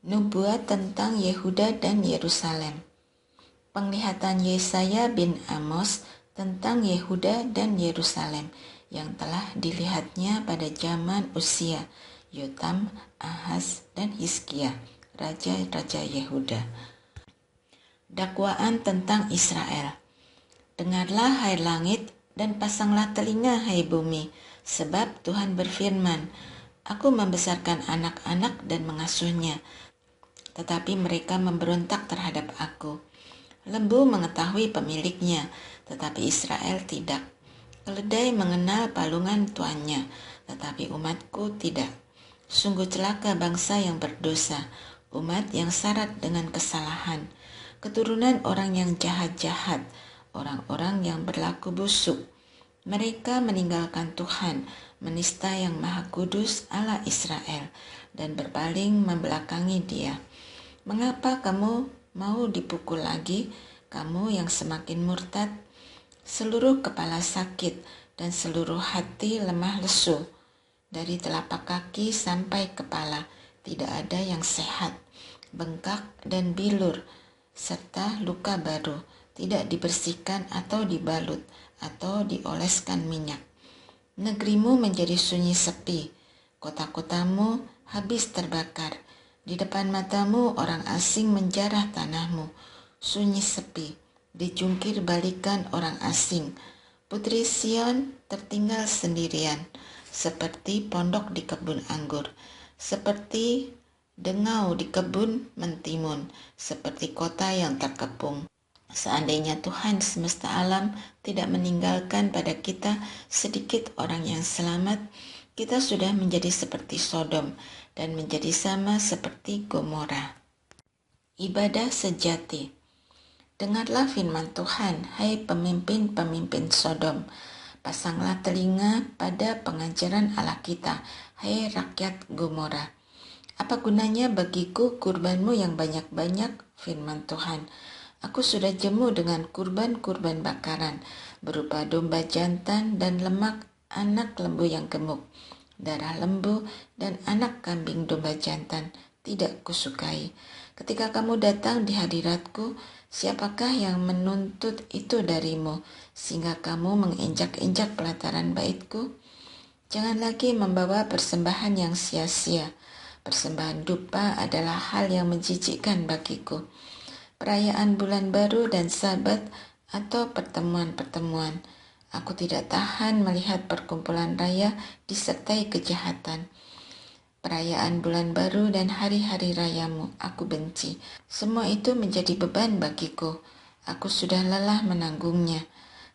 Nubuat tentang Yehuda dan Yerusalem. Penglihatan Yesaya bin Amos tentang Yehuda dan Yerusalem yang telah dilihatnya pada zaman Usia, Yotam, Ahaz, dan Hizkia, raja-raja Yehuda. Dakwaan tentang Israel. Dengarlah hai langit dan pasanglah telinga hai bumi, sebab Tuhan berfirman, Aku membesarkan anak-anak dan mengasuhnya, tetapi mereka memberontak terhadap aku. Lembu mengetahui pemiliknya, tetapi Israel tidak. Keledai mengenal palungan tuannya, tetapi umatku tidak. Sungguh celaka bangsa yang berdosa, umat yang syarat dengan kesalahan, keturunan orang yang jahat-jahat, orang-orang yang berlaku busuk. Mereka meninggalkan Tuhan, menista yang Maha Kudus Allah Israel, dan berpaling membelakangi Dia. Mengapa kamu mau dipukul lagi, kamu yang semakin murtad? Seluruh kepala sakit dan seluruh hati lemah lesu. Dari telapak kaki sampai kepala tidak ada yang sehat, bengkak dan bilur, serta luka baru, tidak dibersihkan atau dibalut atau dioleskan minyak. Negerimu menjadi sunyi sepi, kota-kotamu habis terbakar. Di depan matamu orang asing menjarah tanahmu, sunyi sepi, dijungkir balikan orang asing. Putri Sion tertinggal sendirian, seperti pondok di kebun anggur, seperti dengau di kebun mentimun, seperti kota yang terkepung. Seandainya Tuhan semesta alam tidak meninggalkan pada kita sedikit orang yang selamat, kita sudah menjadi seperti Sodom dan menjadi sama seperti Gomora. Ibadah sejati. Dengarlah firman Tuhan, hai pemimpin-pemimpin Sodom. Pasanglah telinga pada pengajaran Allah kita, hai rakyat Gomora. Apa gunanya bagiku kurbanmu yang banyak-banyak, firman Tuhan. Aku sudah jemu dengan kurban-kurban bakaran, berupa domba jantan dan lemak anak lembu yang gemuk. Darah lembu dan anak kambing domba jantan tidak kusukai. Ketika kamu datang di hadiratku, siapakah yang menuntut itu darimu, sehingga kamu menginjak-injak pelataran baitku? Jangan lagi membawa persembahan yang sia-sia. Persembahan dupa adalah hal yang menjijikkan bagiku. Perayaan bulan baru dan sabat atau pertemuan-pertemuan. Aku tidak tahan melihat perkumpulan raya disertai kejahatan. Perayaan bulan baru dan hari-hari rayamu aku benci. Semua itu menjadi beban bagiku. Aku sudah lelah menanggungnya.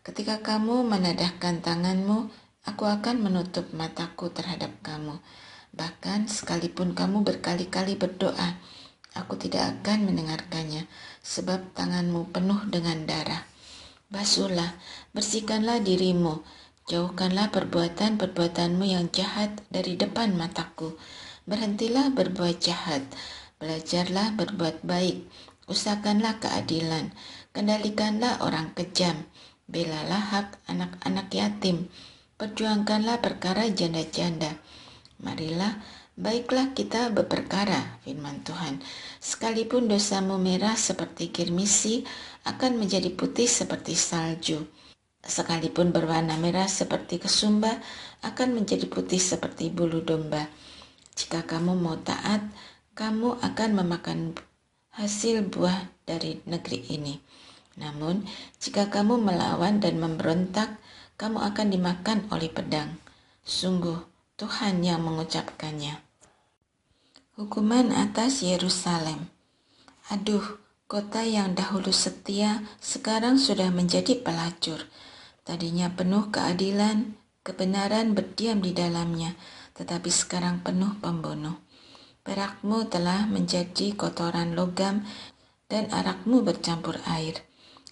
Ketika kamu menadahkan tanganmu, aku akan menutup mataku terhadap kamu. Bahkan sekalipun kamu berkali-kali berdoa, aku tidak akan mendengarkannya, sebab tanganmu penuh dengan darah. Basuhlah, bersihkanlah dirimu, jauhkanlah perbuatan-perbuatanmu yang jahat dari depan mataku. Berhentilah berbuat jahat, belajarlah berbuat baik, usahakanlah keadilan, kendalikanlah orang kejam, belalah hak anak-anak yatim, perjuangkanlah perkara janda-janda. Marilah, baiklah kita berperkara, firman Tuhan. Sekalipun dosamu merah seperti kirmisi, akan menjadi putih seperti salju. Sekalipun berwarna merah seperti kesumba, akan menjadi putih seperti bulu domba. Jika kamu mau taat, kamu akan memakan hasil buah dari negeri ini. Namun, jika kamu melawan dan memberontak, kamu akan dimakan oleh pedang. Sungguh, Tuhan yang mengucapkannya. Hukuman atas Yerusalem. Aduh, kota yang dahulu setia sekarang sudah menjadi pelacur. Tadinya penuh keadilan, kebenaran berdiam di dalamnya, tetapi sekarang penuh pembunuh. Perakmu telah menjadi kotoran logam dan arakmu bercampur air.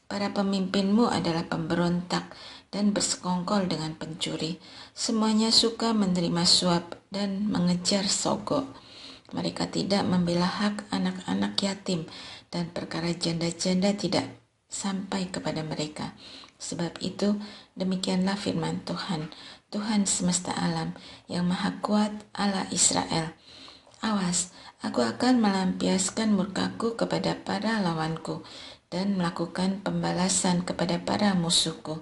Para pemimpinmu adalah pemberontak dan bersekongkol dengan pencuri. Semuanya suka menerima suap dan mengejar sogok. Mereka tidak membela hak anak-anak yatim dan perkara janda-janda tidak sampai kepada mereka. Sebab itu, demikianlah firman Tuhan, Tuhan semesta alam yang maha kuat Allah Israel. Awas, Aku akan melampiaskan murkaku kepada para lawanku dan melakukan pembalasan kepada para musuhku.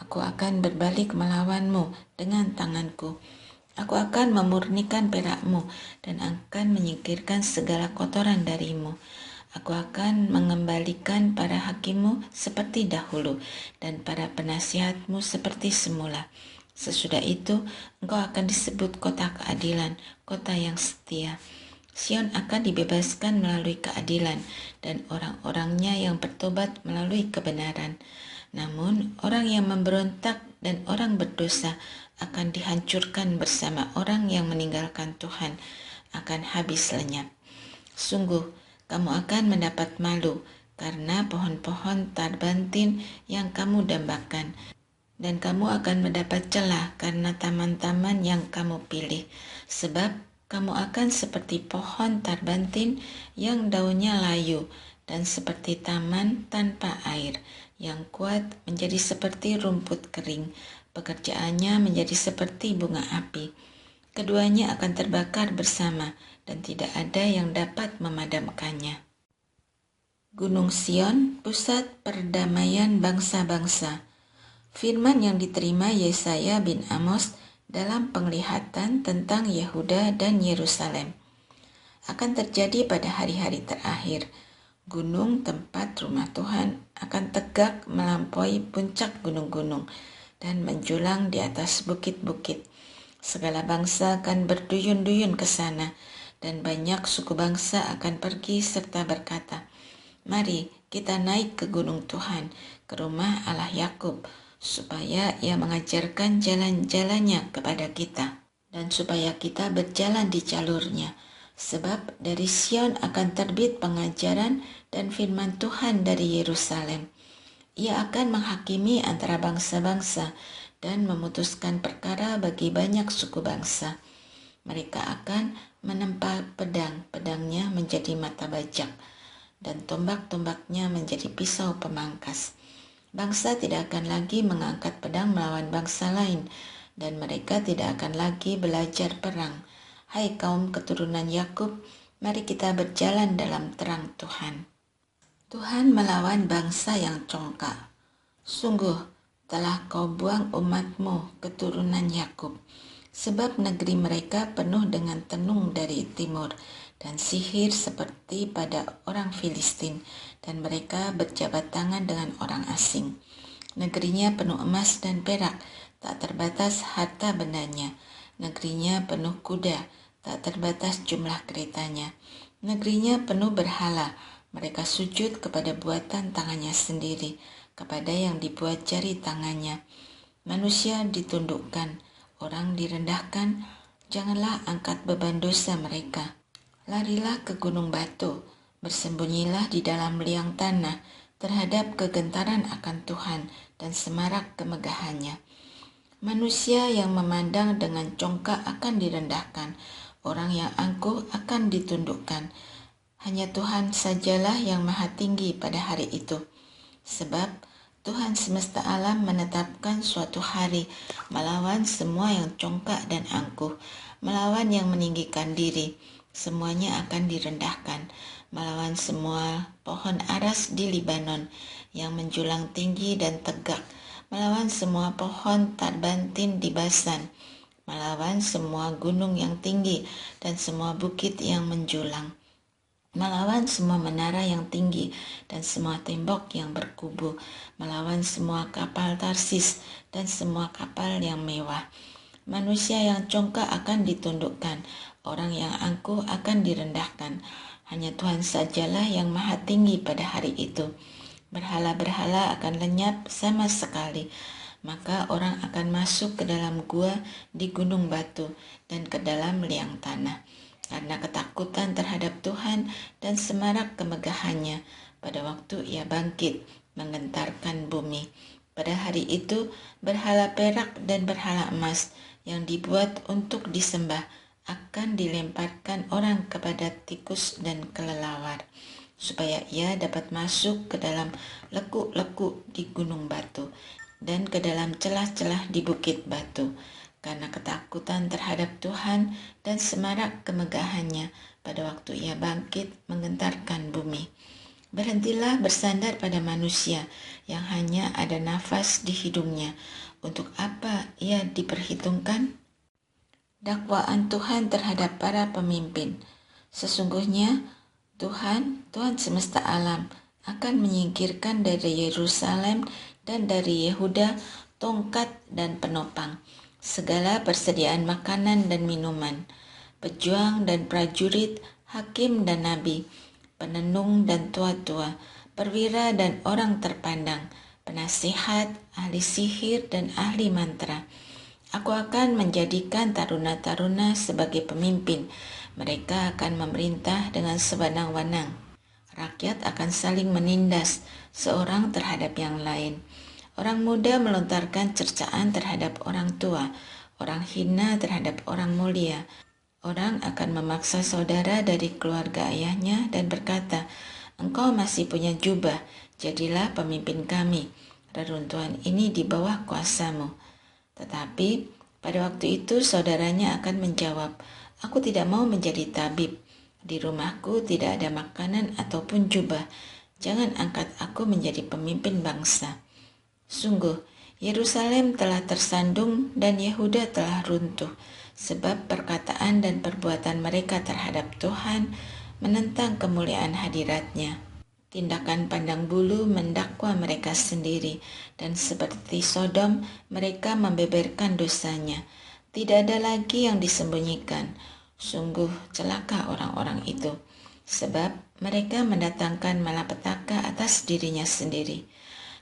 Aku akan berbalik melawanmu dengan tanganku. Aku akan memurnikan perakmu dan akan menyingkirkan segala kotoran darimu. Aku akan mengembalikan para hakimmu seperti dahulu dan para penasihatmu seperti semula. Sesudah itu, engkau akan disebut kota keadilan, kota yang setia. Sion akan dibebaskan melalui keadilan dan orang-orangnya yang bertobat melalui kebenaran. Namun, orang yang memberontak dan orang berdosa akan dihancurkan bersama orang yang meninggalkan Tuhan, akan habis lenyap. Sungguh, kamu akan mendapat malu karena pohon-pohon tarbantin yang kamu dambakan, dan kamu akan mendapat celah karena taman-taman yang kamu pilih, sebab kamu akan seperti pohon tarbantin yang daunnya layu, dan seperti taman tanpa air, yang kuat menjadi seperti rumput kering, pekerjaannya menjadi seperti bunga api. Keduanya akan terbakar bersama, dan tidak ada yang dapat memadamkannya. Gunung Sion, pusat perdamaian bangsa-bangsa. Firman yang diterima Yesaya bin Amos dalam penglihatan tentang Yehuda dan Yerusalem akan terjadi pada hari-hari terakhir. Gunung tempat rumah Tuhan akan tegak melampaui puncak gunung-gunung dan menjulang di atas bukit-bukit. Segala bangsa akan berduyun-duyun ke sana, dan banyak suku bangsa akan pergi serta berkata, "Mari kita naik ke gunung Tuhan, ke rumah Allah Yakub, supaya Ia mengajarkan jalan-jalannya kepada kita, dan supaya kita berjalan di jalurnya. Sebab dari Sion akan terbit pengajaran dan firman Tuhan dari Yerusalem. Ia akan menghakimi antara bangsa-bangsa dan memutuskan perkara bagi banyak suku bangsa. Mereka akan menempa pedang-pedangnya menjadi mata bajak, dan tombak-tombaknya menjadi pisau pemangkas. Bangsa tidak akan lagi mengangkat pedang melawan bangsa lain, dan mereka tidak akan lagi belajar perang. Hai kaum keturunan Yakub, mari kita berjalan dalam terang Tuhan. Tuhan melawan bangsa yang congkak. Sungguh, telah kau buang umatmu, keturunan Yakub, sebab negeri mereka penuh dengan tenung dari timur, dan sihir seperti pada orang Filistin, dan mereka berjabat tangan dengan orang asing. Negerinya penuh emas dan perak, tak terbatas harta bendanya. Negerinya penuh kuda, tak terbatas jumlah keretanya. Negerinya penuh berhala, mereka sujud kepada buatan tangannya sendiri, kepada yang dibuat jari tangannya. Manusia ditundukkan, orang direndahkan, janganlah angkat beban dosa mereka. Larilah ke gunung batu, bersembunyilah di dalam liang tanah terhadap kegentaran akan Tuhan dan semarak kemegahannya. Manusia yang memandang dengan congkak akan direndahkan, orang yang angkuh akan ditundukkan. Hanya Tuhan sajalah yang maha tinggi pada hari itu. Sebab Tuhan semesta alam menetapkan suatu hari melawan semua yang congkak dan angkuh, melawan yang meninggikan diri. Semuanya akan direndahkan, melawan semua pohon aras di Libanon yang menjulang tinggi dan tegak, melawan semua pohon tarbantin di Basan, melawan semua gunung yang tinggi dan semua bukit yang menjulang, melawan semua menara yang tinggi dan semua tembok yang berkubu, melawan semua kapal Tarsis dan semua kapal yang mewah. Manusia yang congkak akan ditundukkan, orang yang angkuh akan direndahkan. Hanya Tuhan sajalah yang maha tinggi pada hari itu. Berhala-berhala akan lenyap sama sekali. Maka orang akan masuk ke dalam gua di gunung batu dan ke dalam liang tanah, karena ketakutan terhadap Tuhan dan semarak kemegahannya pada waktu Ia bangkit menggentarkan bumi. Pada hari itu, berhala perak dan berhala emas yang dibuat untuk disembah akan dilemparkan orang kepada tikus dan kelelawar, supaya ia dapat masuk ke dalam lekuk-lekuk di gunung batu dan ke dalam celah-celah di bukit batu, karena ketakutan terhadap Tuhan dan semarak kemegahannya pada waktu ia bangkit menggentarkan bumi. Berhentilah bersandar pada manusia yang hanya ada nafas di hidungnya. Untuk apa ia diperhitungkan? Dakwaan Tuhan terhadap para pemimpin. Sesungguhnya Tuhan semesta alam akan menyingkirkan dari Yerusalem dan dari Yehuda tongkat dan penopang, segala persediaan makanan dan minuman, pejuang dan prajurit, hakim dan nabi, penenung dan tua-tua, perwira dan orang terpandang, penasihat, ahli sihir dan ahli mantra. Aku akan menjadikan taruna-taruna sebagai pemimpin. Mereka akan memerintah dengan sewenang-wenang. Rakyat akan saling menindas seorang terhadap yang lain. Orang muda melontarkan cercaan terhadap orang tua, orang hina terhadap orang mulia. Orang akan memaksa saudara dari keluarga ayahnya dan berkata, "Engkau masih punya jubah, jadilah pemimpin kami. Reruntuhan ini di bawah kuasamu." Tetapi pada waktu itu saudaranya akan menjawab, "Aku tidak mau menjadi tabib. Di rumahku tidak ada makanan ataupun jubah. Jangan angkat aku menjadi pemimpin bangsa." Sungguh, Yerusalem telah tersandung dan Yehuda telah runtuh, sebab perkataan dan perbuatan mereka terhadap Tuhan menentang kemuliaan hadirat-Nya. Tindakan pandang bulu mendakwa mereka sendiri, dan seperti Sodom mereka membeberkan dosanya. Tidak ada lagi yang disembunyikan. Sungguh celaka orang-orang itu, sebab mereka mendatangkan malapetaka atas dirinya sendiri.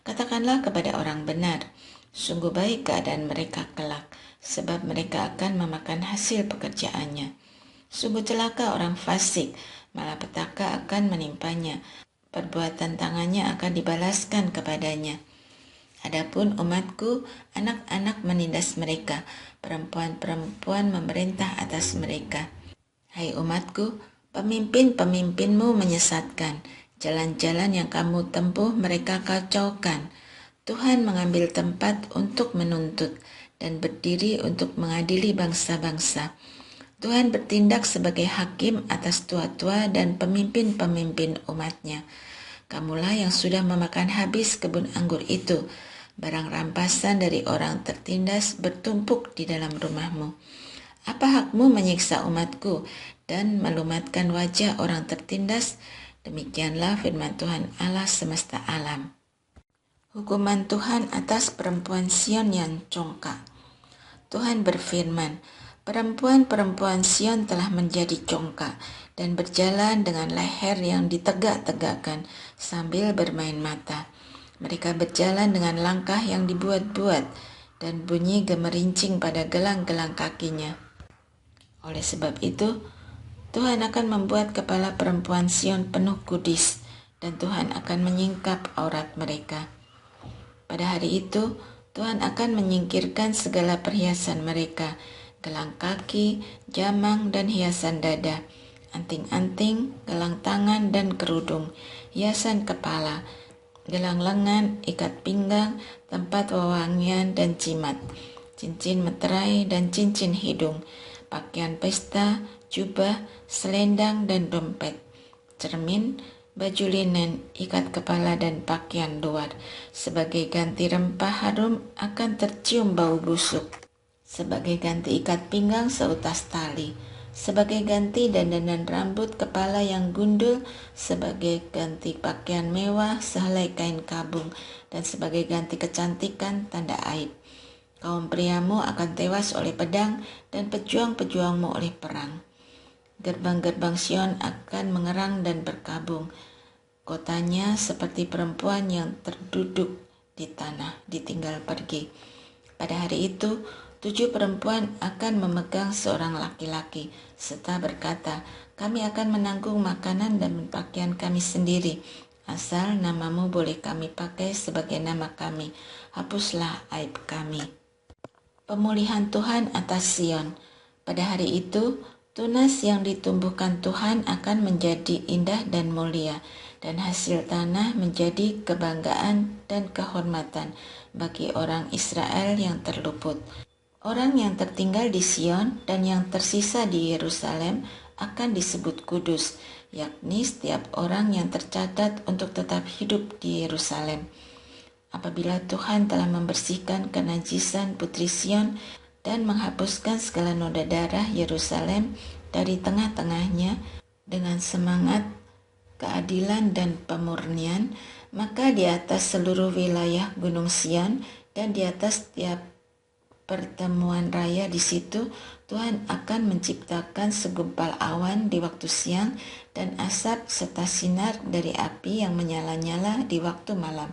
Katakanlah kepada orang benar, sungguh baik keadaan mereka kelak, sebab mereka akan memakan hasil pekerjaannya. Sungguh celaka orang fasik, malapetaka akan menimpanya. Perbuatan tangannya akan dibalaskan kepadanya. Adapun umatku, anak-anak menindas mereka, perempuan-perempuan memerintah atas mereka. Hai umatku, pemimpin-pemimpinmu menyesatkan, jalan-jalan yang kamu tempuh mereka kacaukan. Tuhan mengambil tempat untuk menuntut dan berdiri untuk mengadili bangsa-bangsa. Tuhan bertindak sebagai hakim atas tua-tua dan pemimpin-pemimpin umat-Nya. Kamulah yang sudah memakan habis kebun anggur itu. Barang rampasan dari orang tertindas bertumpuk di dalam rumahmu. Apa hakmu menyiksa umatku dan melumatkan wajah orang tertindas? Demikianlah firman Tuhan Allah semesta alam. Hukuman Tuhan atas perempuan Sion yang congkak. Tuhan berfirman, perempuan-perempuan Sion telah menjadi congkak dan berjalan dengan leher yang ditegak-tegakkan sambil bermain mata. Mereka berjalan dengan langkah yang dibuat-buat dan bunyi gemerincing pada gelang-gelang kakinya. Oleh sebab itu, Tuhan akan membuat kepala perempuan Sion penuh kudis dan Tuhan akan menyingkap aurat mereka. Pada hari itu, Tuhan akan menyingkirkan segala perhiasan mereka, gelang kaki, jamang, dan hiasan dada, anting-anting, gelang tangan dan kerudung, hiasan kepala, gelang lengan, ikat pinggang, tempat wewangian dan cimat, cincin meterai dan cincin hidung, pakaian pesta, jubah, selendang dan dompet, cermin, baju linen, ikat kepala dan pakaian luar. Sebagai ganti rempah harum akan tercium bau busuk. Sebagai ganti ikat pinggang seutas tali. Sebagai ganti dandanan rambut kepala yang gundul. Sebagai ganti pakaian mewah sehelai kain kabung. Dan sebagai ganti kecantikan tanda aib. Kaum priamu akan tewas oleh pedang dan pejuang-pejuangmu oleh perang. Gerbang-gerbang Sion akan mengerang dan berkabung. Kotanya seperti perempuan yang terduduk di tanah, ditinggal pergi. Pada hari itu, 7 perempuan akan memegang seorang laki-laki, serta berkata, "Kami akan menanggung makanan dan pakaian kami sendiri. Asal namamu boleh kami pakai sebagai nama kami. Hapuslah aib kami." Pemulihan Tuhan atas Sion. Pada hari itu, tunas yang ditumbuhkan Tuhan akan menjadi indah dan mulia, dan hasil tanah menjadi kebanggaan dan kehormatan bagi orang Israel yang terluput. Orang yang tertinggal di Sion dan yang tersisa di Yerusalem akan disebut kudus, yakni setiap orang yang tercatat untuk tetap hidup di Yerusalem. Apabila Tuhan telah membersihkan kenajisan Putri Sion dan menghapuskan segala noda darah Yerusalem dari tengah-tengahnya dengan semangat keadilan dan pemurnian, maka di atas seluruh wilayah Gunung Sion dan di atas tiap pertemuan raya di situ, Tuhan akan menciptakan segumpal awan di waktu siang dan asap serta sinar dari api yang menyala-nyala di waktu malam.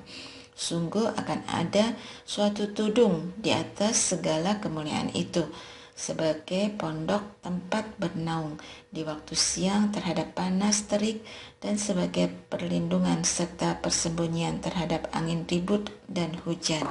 Sungguh akan ada suatu tudung di atas segala kemuliaan itu, sebagai pondok tempat bernaung di waktu siang terhadap panas terik dan sebagai perlindungan serta persembunyian terhadap angin ribut dan hujan.